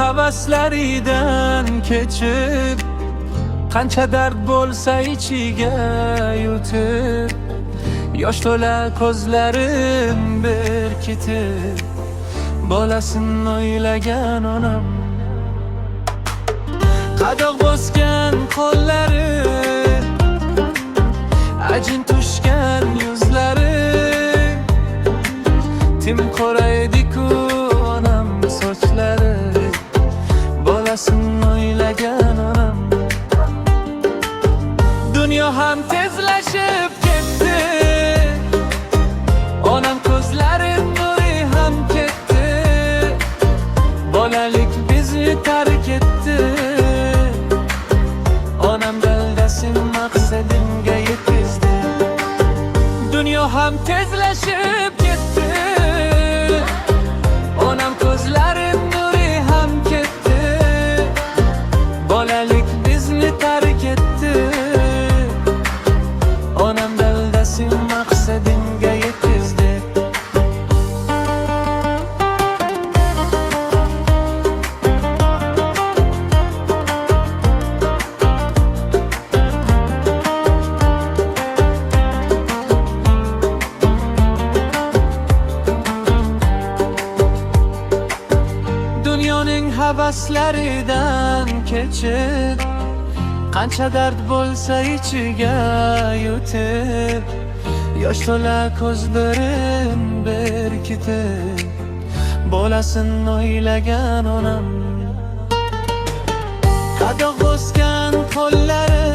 havaslaridan kechib, qancha dard bo'lsa ichiga yutib, yosh to'la ko'zlarim berkitib, bolasin o'ylagan onam. Qadoq bosgan qo'llari, ajin tushgan yuzlari, tim qoraydi-ku onam sochlari, bolasin o'ylagan onam. Dunyo ham tezlashib ketdi, onam ko'zlari nuri ham ketdi, bolalik bizni tark etdi, onam daldasin maqsadimga yetkazdi. Dunyo ham tezlashib ketdi, onam ko'zlari nuri ham ketdi, bolalik bizni tark etdi, onam daldasin maqsadimga yetkazdi. Dunyoning havaslaridan kechib, qancha dard bo'lsa ichiga yutib, yosh to'la ko'zlarim berkitib, bolasin o'ylagan onam. Qadoq bosgan qo'llari,